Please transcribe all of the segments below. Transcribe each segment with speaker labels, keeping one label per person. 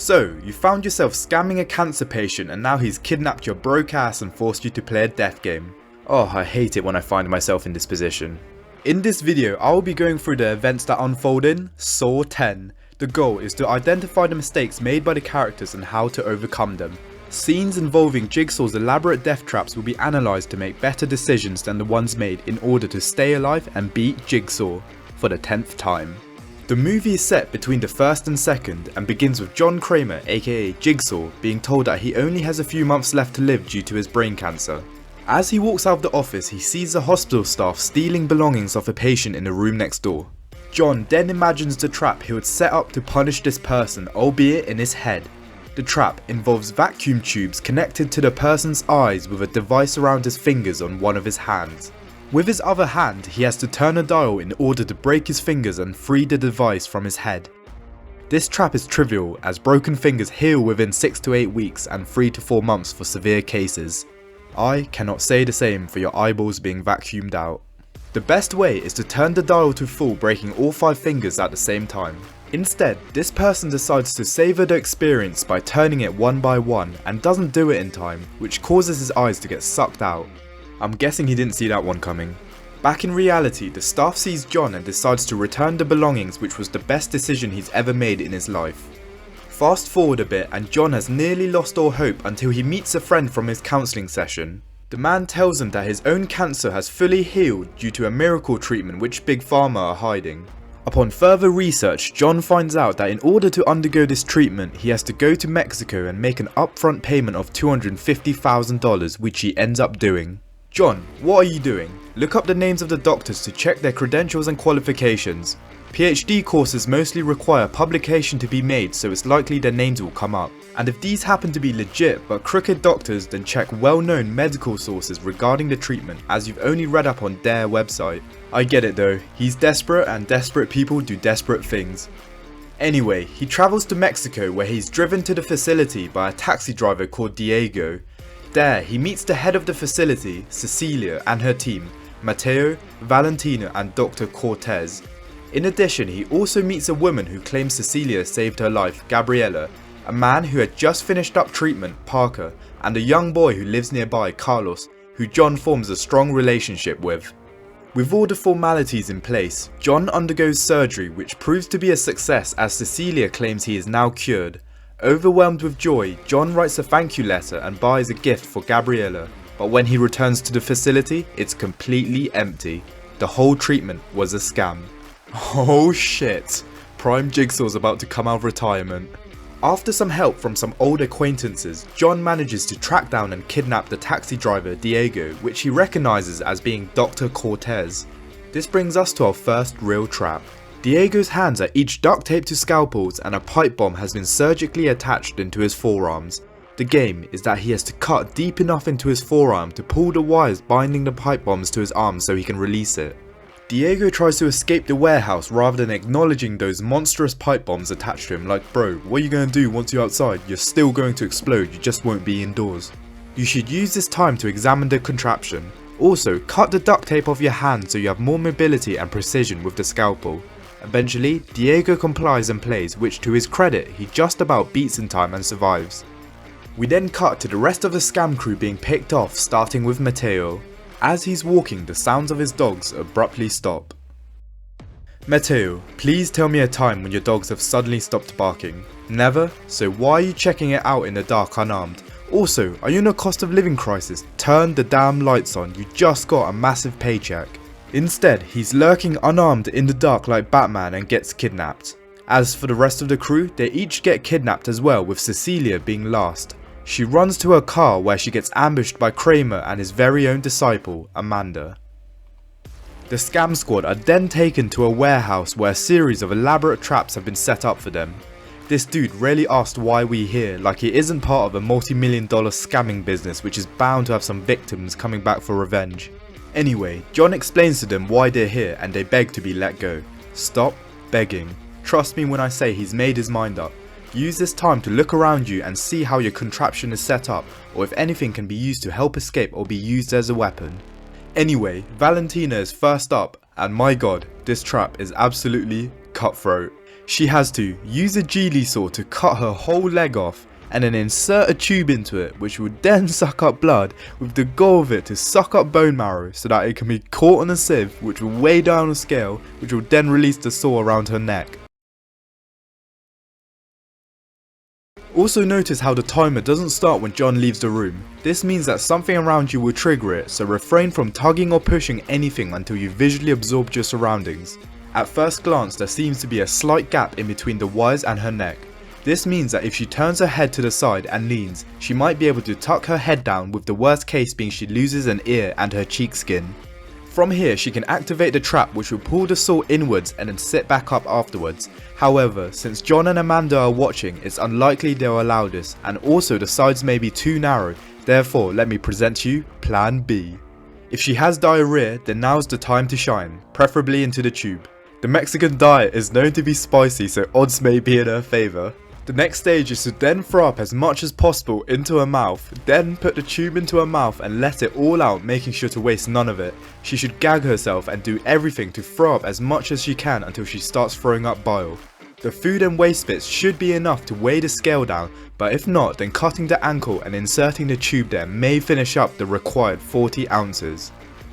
Speaker 1: So, you found yourself scamming a cancer patient and now he's kidnapped your broke ass and forced you to play a death game. Oh, I hate it when I find myself in this position. In this video, I will be going through the events that unfold in Saw 10. The goal is to identify the mistakes made by the characters and how to overcome them. Scenes involving Jigsaw's elaborate death traps will be analysed to make better decisions than the ones made in order to stay alive and beat Jigsaw for the 10th time. The movie is set between the first and second and begins with John Kramer, aka Jigsaw, being told that he only has a few months left to live due to his brain cancer. As he walks out of the office, he sees the hospital staff stealing belongings of a patient in the room next door. John then imagines the trap he would set up to punish this person, albeit in his head. The trap involves vacuum tubes connected to the person's eyes with a device around his fingers on one of his hands. With his other hand, he has to turn a dial in order to break his fingers and free the device from his head. This trap is trivial as broken fingers heal within 6 to 8 weeks and 3 to 4 months for severe cases. I cannot say the same for your eyeballs being vacuumed out. The best way is to turn the dial to full, breaking all 5 fingers at the same time. Instead, this person decides to savour the experience by turning it one by one and doesn't do it in time, which causes his eyes to get sucked out. I'm guessing he didn't see that one coming. Back in reality, the staff sees John and decides to return the belongings, which was the best decision he's ever made in his life. Fast forward a bit and John has nearly lost all hope until he meets a friend from his counselling session. The man tells him that his own cancer has fully healed due to a miracle treatment which Big Pharma are hiding. Upon further research, John finds out that in order to undergo this treatment, he has to go to Mexico and make an upfront payment of $250,000, which he ends up doing. John, what are you doing? Look up the names of the doctors to check their credentials and qualifications. PhD courses mostly require publication to be made, so it's likely their names will come up. And if these happen to be legit but crooked doctors, then check well-known medical sources regarding the treatment, as you've only read up on their website. I get it though, he's desperate and desperate people do desperate things. Anyway, he travels to Mexico where he's driven to the facility by a taxi driver called Diego. There, he meets the head of the facility, Cecilia, and her team, Mateo, Valentina, and Dr. Cortez. In addition, he also meets a woman who claims Cecilia saved her life, Gabriela, a man who had just finished up treatment, Parker, and a young boy who lives nearby, Carlos, who John forms a strong relationship with. With all the formalities in place, John undergoes surgery which proves to be a success as Cecilia claims he is now cured. Overwhelmed with joy, John writes a thank you letter and buys a gift for Gabriela, but when he returns to the facility, it's completely empty. The whole treatment was a scam. Oh shit, Prime Jigsaw's about to come out of retirement. After some help from some old acquaintances, John manages to track down and kidnap the taxi driver Diego, which he recognises as being Dr. Cortez. This brings us to our first real trap. Diego's hands are each duct taped to scalpels and a pipe bomb has been surgically attached into his forearms. The game is that he has to cut deep enough into his forearm to pull the wires binding the pipe bombs to his arms so he can release it. Diego tries to escape the warehouse rather than acknowledging those monstrous pipe bombs attached to him, like, bro, what are you going to do once you're outside? You're still going to explode, you just won't be indoors. You should use this time to examine the contraption. Also, cut the duct tape off your hand so you have more mobility and precision with the scalpel. Eventually, Diego complies and plays, which to his credit, he just about beats in time and survives. We then cut to the rest of the scam crew being picked off, starting with Mateo. As he's walking, the sounds of his dogs abruptly stop. Mateo, please tell me a time when your dogs have suddenly stopped barking. Never? So why are you checking it out in the dark unarmed? Also, are you in a cost of living crisis? Turn the damn lights on, you just got a massive paycheck. Instead, he's lurking unarmed in the dark like Batman and gets kidnapped. As for the rest of the crew, they each get kidnapped as well, with Cecilia being last. She runs to her car where she gets ambushed by Kramer and his very own disciple, Amanda. The scam squad are then taken to a warehouse where a series of elaborate traps have been set up for them. This dude really asked why we here, like he isn't part of a multi-million-dollar scamming business which is bound to have some victims coming back for revenge. Anyway, John explains to them why they're here and they beg to be let go. Stop begging. Trust me when I say he's made his mind up. Use this time to look around you and see how your contraption is set up, or if anything can be used to help escape or be used as a weapon. Anyway, Valentina is first up, and my god, this trap is absolutely cutthroat. She has to use a Geely saw to cut her whole leg off, and then insert a tube into it, which would then suck up blood, with the goal of it to suck up bone marrow so that it can be caught on a sieve, which will weigh down a scale, which will then release the saw around her neck. Also notice how the timer doesn't start when John leaves the room. This means that something around you will trigger it, so refrain from tugging or pushing anything until you visually absorbed your surroundings. At first glance, there seems to be a slight gap in between the wires and her neck. This means that if she turns her head to the side and leans, she might be able to tuck her head down, with the worst case being she loses an ear and her cheek skin. From here she can activate the trap, which will pull the saw inwards and then sit back up afterwards. However, since John and Amanda are watching, it's unlikely they'll allow this, and also the sides may be too narrow, therefore let me present to you Plan B. If she has diarrhea, then now's the time to shine, preferably into the tube. The Mexican diet is known to be spicy, so odds may be in her favour. The next stage is to then throw up as much as possible into her mouth, then put the tube into her mouth and let it all out, making sure to waste none of it. She should gag herself and do everything to throw up as much as she can until she starts throwing up bile. The food and waste bits should be enough to weigh the scale down, but if not, then cutting the ankle and inserting the tube there may finish up the required 40 ounces.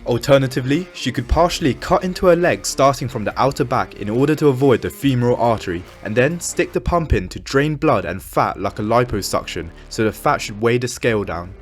Speaker 1: Alternatively, she could partially cut into her leg starting from the outer back in order to avoid the femoral artery, and then stick the pump in to drain blood and fat like a liposuction, so the fat should weigh the scale down.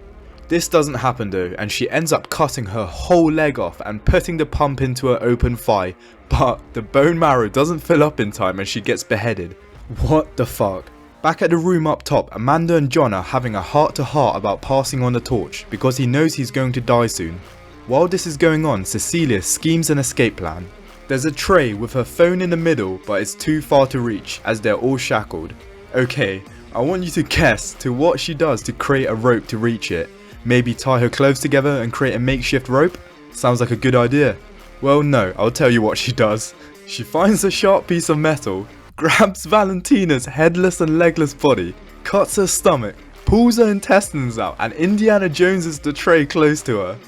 Speaker 1: This doesn't happen though, and she ends up cutting her whole leg off and putting the pump into her open thigh, but the bone marrow doesn't fill up in time and she gets beheaded. What the fuck? Back at the room up top, Amanda and John are having a heart to heart about passing on the torch because he knows he's going to die soon. While this is going on, Cecilia schemes an escape plan. There's a tray with her phone in the middle, but it's too far to reach as they're all shackled. Okay, I want you to guess to what she does to create a rope to reach it. Maybe tie her clothes together and create a makeshift rope? Sounds like a good idea. Well no, I'll tell you what she does. She finds a sharp piece of metal, grabs Valentina's headless and legless body, cuts her stomach, pulls her intestines out, and Indiana Joneses the tray close to her.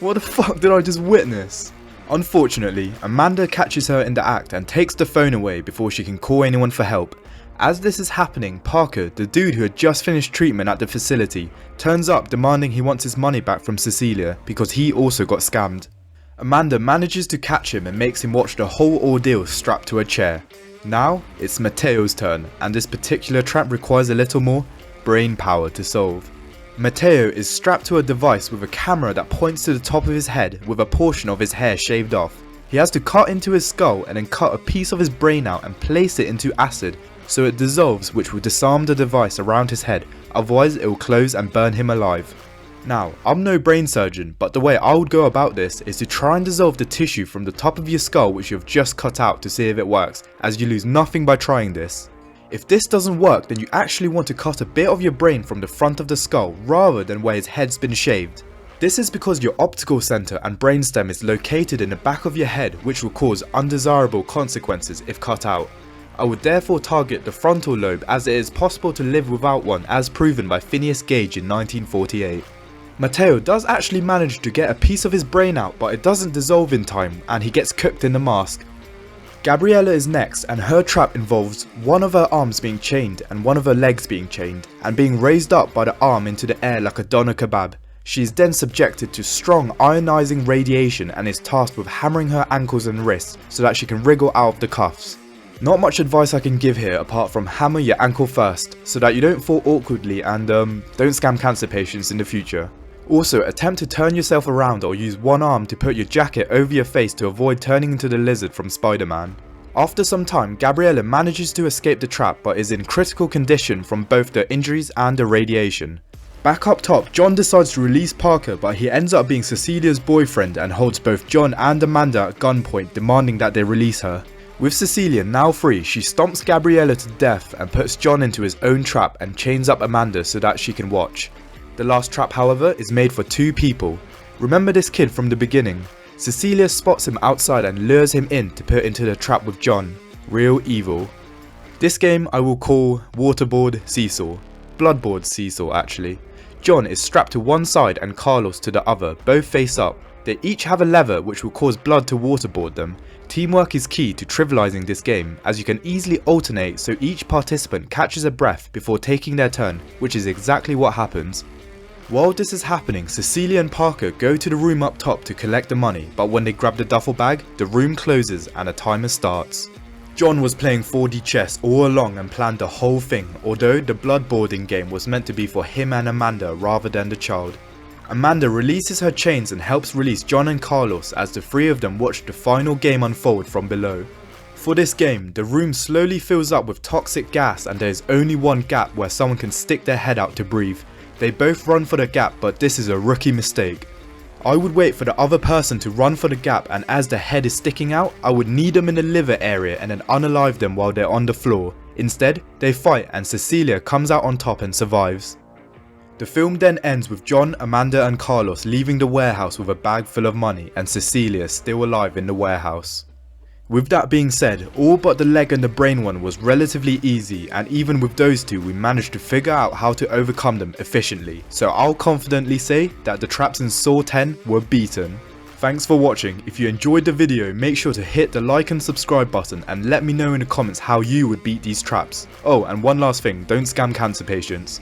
Speaker 1: What the fuck did I just witness? Unfortunately, Amanda catches her in the act and takes the phone away before she can call anyone for help. As this is happening, Parker, the dude who had just finished treatment at the facility, turns up demanding he wants his money back from Cecilia because he also got scammed. Amanda manages to catch him and makes him watch the whole ordeal strapped to a chair. Now, it's Mateo's turn, and this particular trap requires a little more brain power to solve. Mateo is strapped to a device with a camera that points to the top of his head with a portion of his hair shaved off. He has to cut into his skull and then cut a piece of his brain out and place it into acid so it dissolves, which will disarm the device around his head, otherwise it will close and burn him alive. Now, I'm no brain surgeon, but the way I would go about this is to try and dissolve the tissue from the top of your skull which you have just cut out to see if it works, as you lose nothing by trying this. If this doesn't work, then you actually want to cut a bit of your brain from the front of the skull rather than where his head's been shaved. This is because your optical center and brainstem is located in the back of your head, which will cause undesirable consequences if cut out. I would therefore target the frontal lobe, as it is possible to live without one, as proven by Phineas Gage in 1948. Mateo does actually manage to get a piece of his brain out, but it doesn't dissolve in time and he gets cooked in the mask. Gabriella is next, and her trap involves one of her arms being chained and one of her legs being chained and being raised up by the arm into the air like a doner kebab. She is then subjected to strong ionizing radiation and is tasked with hammering her ankles and wrists so that she can wriggle out of the cuffs. Not much advice I can give here apart from hammer your ankle first so that you don't fall awkwardly and don't scam cancer patients in the future. Also, attempt to turn yourself around or use one arm to put your jacket over your face to avoid turning into the lizard from Spider-Man. After some time, Gabriella manages to escape the trap but is in critical condition from both the injuries and the radiation. Back up top, John decides to release Parker, but he ends up being Cecilia's boyfriend and holds both John and Amanda at gunpoint, demanding that they release her. With Cecilia now free, she stomps Gabriella to death and puts John into his own trap and chains up Amanda so that she can watch. The last trap, however, is made for two people. Remember this kid from the beginning? Cecilia spots him outside and lures him in to put into the trap with John. Real evil. This game I will call Waterboard Seesaw. Bloodboard Seesaw actually. John is strapped to one side and Carlos to the other, both face up. They each have a lever which will cause blood to waterboard them. Teamwork is key to trivializing this game, as you can easily alternate so each participant catches a breath before taking their turn, which is exactly what happens. While this is happening, Cecilia and Parker go to the room up top to collect the money, but when they grab the duffel bag, the room closes and a timer starts. John was playing 4D chess all along and planned the whole thing, although the bloodboarding game was meant to be for him and Amanda rather than the child. Amanda releases her chains and helps release John and Carlos as the three of them watch the final game unfold from below. For this game, the room slowly fills up with toxic gas and there is only one gap where someone can stick their head out to breathe. They both run for the gap, but this is a rookie mistake. I would wait for the other person to run for the gap, and as the head is sticking out, I would knee them in the liver area and then unalive them while they're on the floor. Instead, they fight and Cecilia comes out on top and survives. The film then ends with John, Amanda and Carlos leaving the warehouse with a bag full of money and Cecilia still alive in the warehouse. With that being said, all but the leg and the brain one was relatively easy, and even with those two we managed to figure out how to overcome them efficiently, so I'll confidently say that the traps in Saw 10 were beaten. Thanks for watching. If you enjoyed the video, make sure to hit the like and subscribe button and let me know in the comments how you would beat these traps. Oh, and one last thing, don't scam cancer patients.